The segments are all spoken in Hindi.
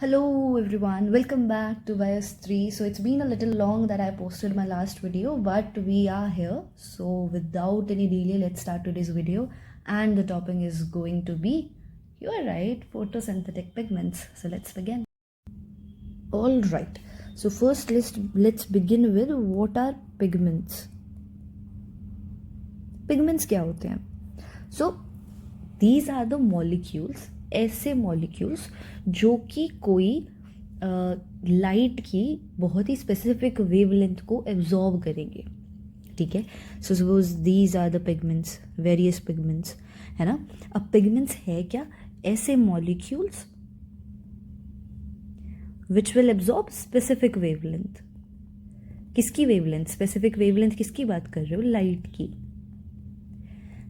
Hello everyone, welcome back to Bias 3. So it's been a little long that I posted my last video, but we are here. So without any delay, let's start today's video. And the topic is going to be, you are right, photosynthetic pigments. So let's begin. All right. So first let's begin with what are pigments. Pigments क्या होते हैं? So these are the molecules, ऐसे molecules जो कि कोई लाइट की बहुत ही स्पेसिफिक वेवलेंथ को एब्जॉर्ब करेंगे. ठीक है. So suppose these are the pigments, various pigments, है ना. अब पिगमेंट्स है क्या? ऐसे molecules which will absorb specific wavelength. किसकी वेवलेंथ? स्पेसिफिक वेवलेंथ किसकी बात कर रहे हो? लाइट की.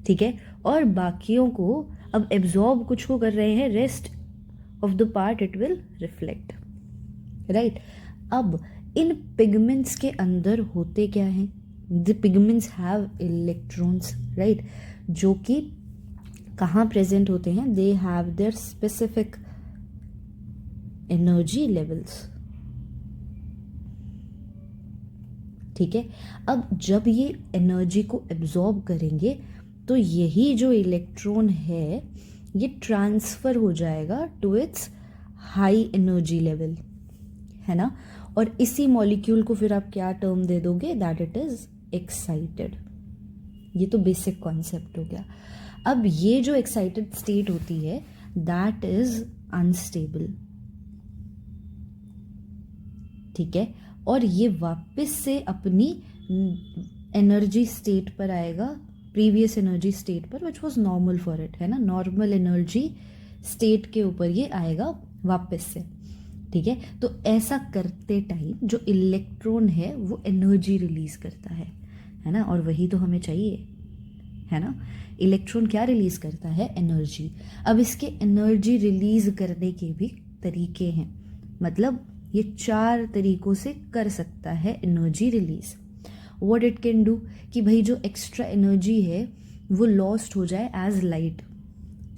ठीक है. और बाकियों को अब एब्जॉर्ब कुछ को कर रहे हैं, rest of the part it will reflect. Right. अब इन पिगमेंट्स के अंदर होते क्या हैं? The pigments have electrons, right, जो कि कहाँ प्रेजेंट होते हैं? They have their specific energy levels. ठीक है. अब जब ये एनर्जी को एब्जॉर्ब करेंगे तो यही जो इलेक्ट्रॉन है ये ट्रांसफर हो जाएगा to its high energy level, है ना. और इसी मॉलिक्यूल को फिर आप क्या टर्म दे दोगे? That it is excited. ये तो बेसिक कॉन्सेप्ट हो गया. अब ये जो एक्साइटेड स्टेट होती है दैट इज अनस्टेबल. ठीक है. और ये वापस से अपनी एनर्जी स्टेट पर आएगा, प्रीवियस एनर्जी स्टेट पर, which was normal for it, है ना. नॉर्मल एनर्जी स्टेट के ऊपर ये आएगा वापस से. ठीक है. तो ऐसा करते टाइम जो इलेक्ट्रॉन है वो एनर्जी रिलीज करता है ना. और वही तो हमें चाहिए, है ना. इलेक्ट्रॉन क्या रिलीज करता है? एनर्जी. अब इसके एनर्जी रिलीज करने के भी तरीके हैं, मतलब ये 4 तरीकों से कर सकता है energy release. What it can do कि भाई जो एक्स्ट्रा एनर्जी है वो लॉस्ट हो जाए एज लाइट.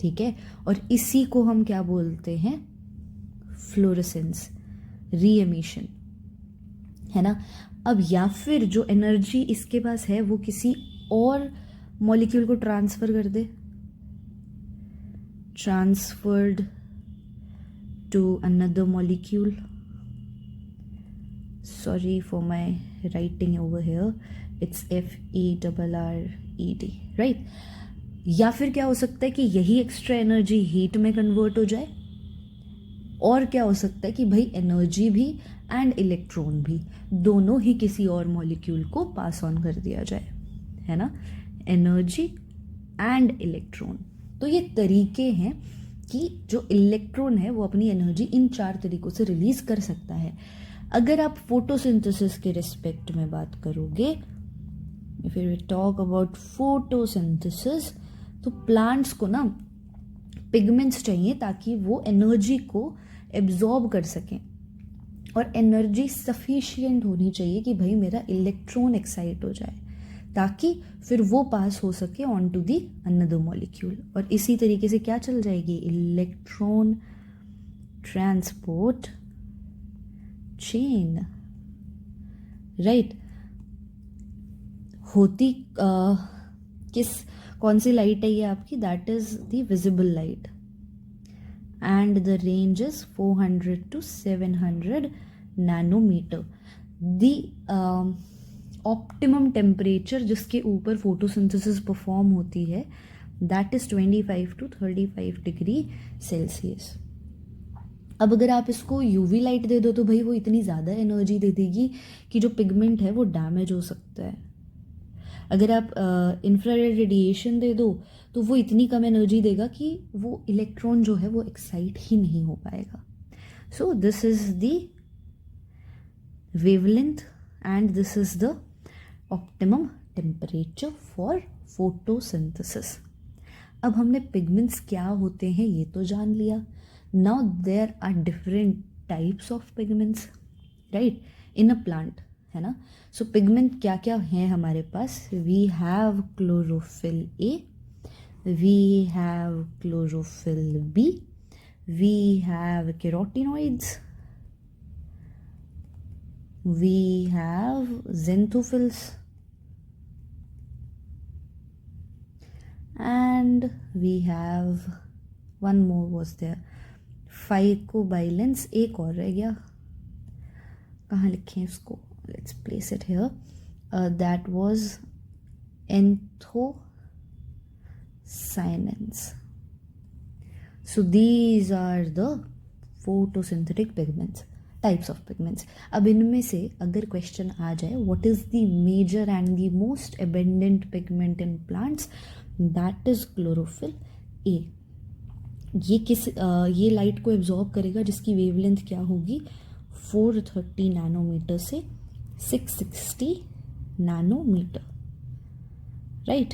ठीक है. और इसी को हम क्या बोलते हैं? फ्लोरेसेंस, री एमिशन, है ना. अब या फिर जो एनर्जी इसके पास है वो किसी और मॉलिक्यूल को ट्रांसफर कर दे, transferred to another molecule. Sorry for my writing over here. It's FERRED, right? या फिर क्या हो सकता है कि यही एक्स्ट्रा एनर्जी हीट में कन्वर्ट हो जाए. और क्या हो सकता है कि भाई एनर्जी भी एंड इलेक्ट्रॉन भी दोनों ही किसी और मॉलिक्यूल को पास ऑन कर दिया जाए, है ना. Energy and electron. तो ये तरीके हैं कि जो इलेक्ट्रॉन है वो अपनी एनर्जी इन 4 तरीकों से रिलीज कर सकता है. अगर आप फोटोसिंथेसिस के रिस्पेक्ट में बात करोगे, if we talk about photosynthesis, तो प्लांट्स को ना पिगमेंट्स चाहिए ताकि वो एनर्जी को एब्जॉर्ब कर सकें. और एनर्जी सफिशिएंट होनी चाहिए कि भाई मेरा इलेक्ट्रॉन एक्साइट हो जाए ताकि फिर वो पास हो सके on to the another molecule. और इसी तरीके से क्या चल जाएगी? Electron transport chain, right. होती कौन सी लाइट है ये आपकी? That is the visible light and the range is 400 to 700 nanometre. The optimum temperature जिसके ऊपर फोटोसिंथेसिस परफॉर्म होती है दैट इज 25 to 35 डिग्री सेल्सियस. अब अगर आप इसको यूवी लाइट दे दो तो भाई वो इतनी ज़्यादा एनर्जी दे देगी कि जो पिगमेंट है वो डैमेज हो सकता है. अगर आप इंफ्रारेड रेडिएशन दे दो तो वो इतनी कम एनर्जी देगा कि वो इलेक्ट्रॉन जो है वो एक्साइट ही नहीं हो पाएगा. सो this is the wavelength and this is the optimum temperature for photosynthesis. अब हमने पिगमेंट्स क्या होते हैं ये तो जान लिया. Now there are different types of pigments, right, in a plant, है ना. So pigment क्या क्या हैं हमारे पास? We have chlorophyll A, we have chlorophyll B, we have carotenoids, we have xanthophylls, and we have one more was there, phycobilins. एक और रह गया, कहाँ लिखें इसको, let's place it here. That was anthocyanins. So these are the photosynthetic pigments, types of pigments. अब इनमें से अगर क्वेश्चन आ जाए what is the major and the most abundant pigment in plants, that is chlorophyll A. ये लाइट को एब्जॉर्ब करेगा जिसकी वेवलेंथ क्या होगी 430 नैनोमीटर से 660 नैनोमीटर, राइट.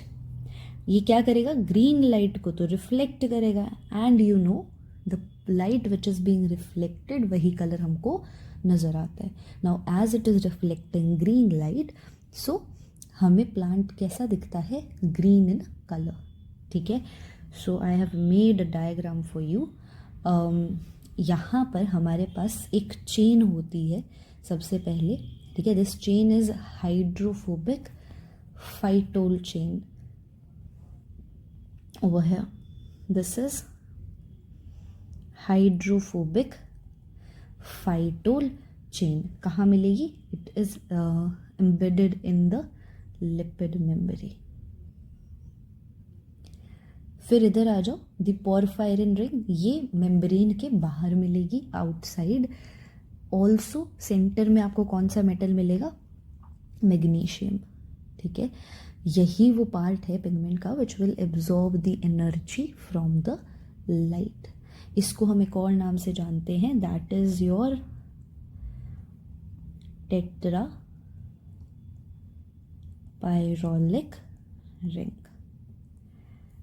ये क्या करेगा, ग्रीन लाइट को तो रिफ्लेक्ट करेगा, and you know the light which is being reflected वही कलर हमको नजर आता है. Now as it is reflecting green light, so हमें प्लांट कैसा दिखता है, ग्रीन इन कलर. ठीक है, so I have made a diagram for you. यहाँ पर हमारे पास एक चेन होती है सबसे पहले. ठीक है, this chain is hydrophobic phytol chain. Over here, this is hydrophobic phytol chain. कहाँ मिलेगी, it is embedded in the lipid membrane. फिर इधर आ जाओ, the porphyrin ring, ये मेम्ब्रेन के बाहर मिलेगी, आउटसाइड. ऑल्सो सेंटर में आपको कौन सा मेटल मिलेगा, मैग्नीशियम. ठीक है, यही वो पार्ट है पिगमेंट का which will absorb the energy from the light. इसको हम एक और नाम से जानते हैं, that is your tetrapyrrolic ring.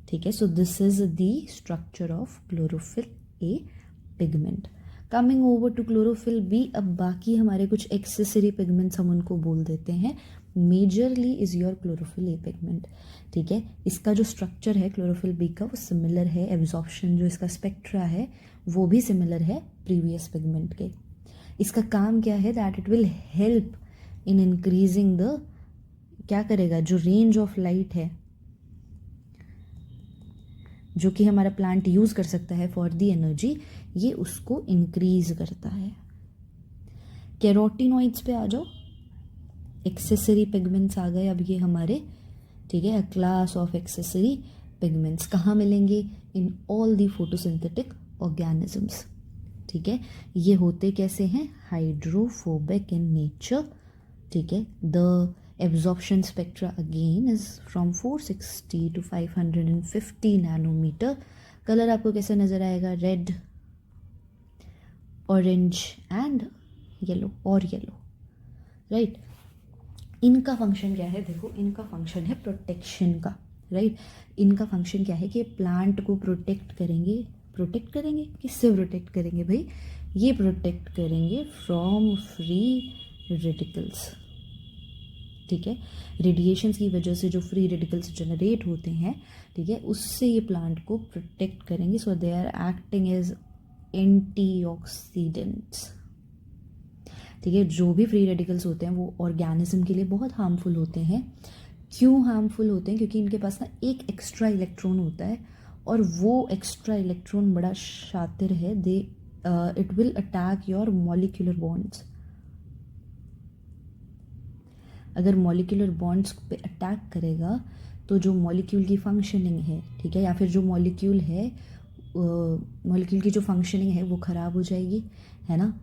ठीक है, so this is the structure of chlorophyll A pigment. Coming over to chlorophyll B, अब बाकी हमारे कुछ एक्सेसरी पिगमेंट्स हम उनको बोल देते हैं. Majorly is your chlorophyll A pigment. ठीक है, इसका जो स्ट्रक्चर है क्लोरोफिल बी का वो सिमिलर है, एब्जॉर्प्शन जो इसका स्पेक्ट्रा है वो भी सिमिलर है प्रीवियस पिगमेंट के. इसका काम क्या है, that it will help in increasing the, क्या करेगा, जो रेंज ऑफ लाइट है जो कि हमारा प्लांट यूज कर सकता है फॉर द एनर्जी, ये उसको इंक्रीज करता है. कैरोटिनॉइड्स पे आ जाओ, एक्सेसरी पिगमेंट्स आ गए अब ये हमारे. ठीक है, अ क्लास ऑफ एक्सेसरी पिगमेंट्स कहाँ मिलेंगे, in all the photosynthetic organisms. ठीक है, ये होते कैसे हैं, हाइड्रोफोबिक इन नेचर. ठीक है, the absorption spectra again is from 460 to 550 nanometre. Colour आपको कैसा नजर आएगा, रेड, ऑरेंज एंड येलो, और येलो, राइट. इनका फंक्शन क्या है, देखो इनका फंक्शन है प्रोटेक्शन का, राइट. इनका फंक्शन क्या है कि प्लांट को प्रोटेक्ट करेंगे. प्रोटेक्ट करेंगे, किससे प्रोटेक्ट करेंगे भाई, ये प्रोटेक्ट करेंगे फ्रॉम फ्री रेडिकल्स. ठीक है, रेडिएशंस की वजह से जो फ्री रेडिकल्स जनरेट होते हैं, ठीक है, उससे ये प्लांट को प्रोटेक्ट करेंगे. So they are acting as antioxidants. ठीक है, जो भी फ्री रेडिकल्स होते हैं वो ऑर्गेनिज्म के लिए बहुत हार्मफुल होते हैं. क्यों हार्मफुल होते हैं, क्योंकि इनके पास ना एक एक्स्ट्रा इलेक्ट्रॉन होता है, और वो एक्स्ट्रा इलेक्ट्रॉन बड़ा शातिर है. They it will attack your molecular bonds. अगर मॉलिक्यूलर बॉन्ड्स पे अटैक करेगा तो जो मॉलिक्यूल की फंक्शनिंग है, ठीक है, या फिर जो मॉलिक्यूल है, मॉलिक्यूल की जो फंक्शनिंग है वो ख़राब हो जाएगी, है ना.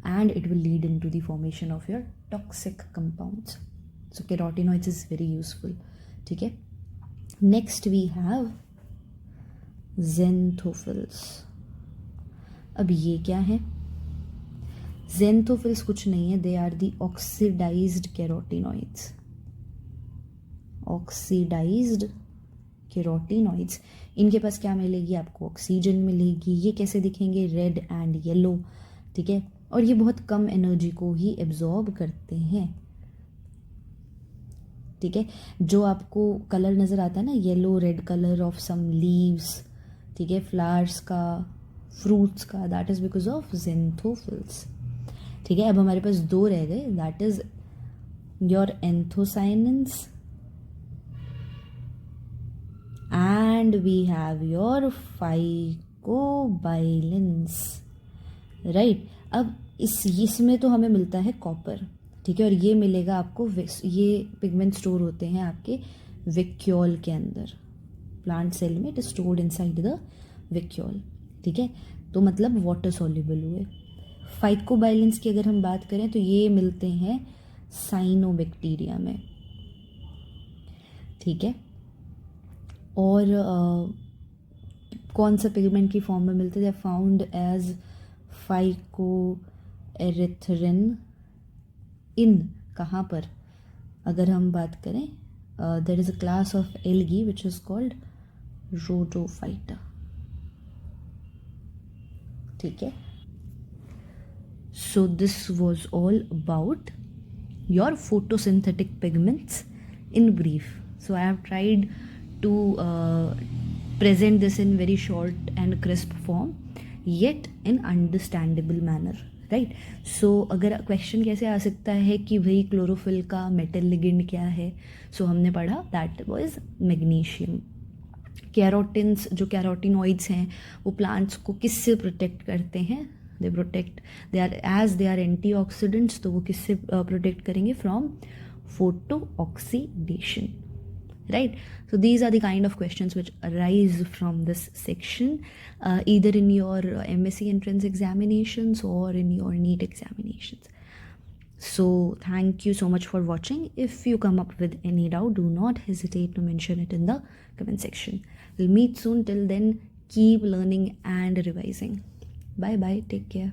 And it will lead into the formation of your toxic compounds. So carotenoids is very useful. ठीक है, next we have xanthophylls. अब ये क्या है, xanthophylls कुछ नहीं है, they are the oxidized carotenoids. Oxidized carotenoids. इनके पास क्या मिलेगी आपको, ऑक्सीजन मिलेगी. ये कैसे दिखेंगे, रेड एंड येलो. ठीक है, और ये बहुत कम एनर्जी को ही एब्जॉर्ब करते हैं. ठीक है, जो आपको कलर नज़र आता है ना, yellow red colour of some leaves, ठीक है, फ्लावर्स का, फ्रूट्स का, that is because of xanthophylls. ठीक है, अब हमारे पास 2 रह गए, that is your anthocyanins and we have your phycobilins, right. अब इसमें तो हमें मिलता है कॉपर, ठीक है, और ये मिलेगा आपको, ये पिगमेंट स्टोर होते हैं आपके विक्यूल के अंदर. प्लांट सेल में it is stored inside the विक्यूल. ठीक है, तो मतलब वाटर सॉल्युबल हुए. फाइकोबाइलिन्स की अगर हम बात करें तो ये मिलते हैं साइनोबैक्टीरिया में. ठीक है, और कौन सा पिगमेंट की फॉर्म में मिलते हैं? फाउंड एज फाइकोएरिथ्रिन इन, कहाँ पर? अगर हम बात करें, there is a class of algae which is called rhodophyta. ठीक है, so this was all about your photosynthetic pigments in brief. So I have tried to present this in very short and crisp form, yet in understandable manner, right? So अगर क्वेश्चन कैसे आ सकता है कि भाई क्लोरोफिल का मेटल लिगेंड क्या है, सो हमने पढ़ा दैट वाज मैग्नीशियम. कैरोटिन्स, जो कैरोटिनॉइड्स हैं, वो प्लांट्स को किससे प्रोटेक्ट करते हैं? They protect, they are as they are antioxidants, तो वो किससे प्रोटेक्ट करेंगे? From photo oxidation, right? So these are the kind of questions which arise from this section, either in your MSc entrance examinations or in your NEET examinations. So thank you so much for watching. If you come up with any doubt, do not hesitate to mention it in the comment section. We'll meet soon. Till then, keep learning and revising. Bye bye, take care.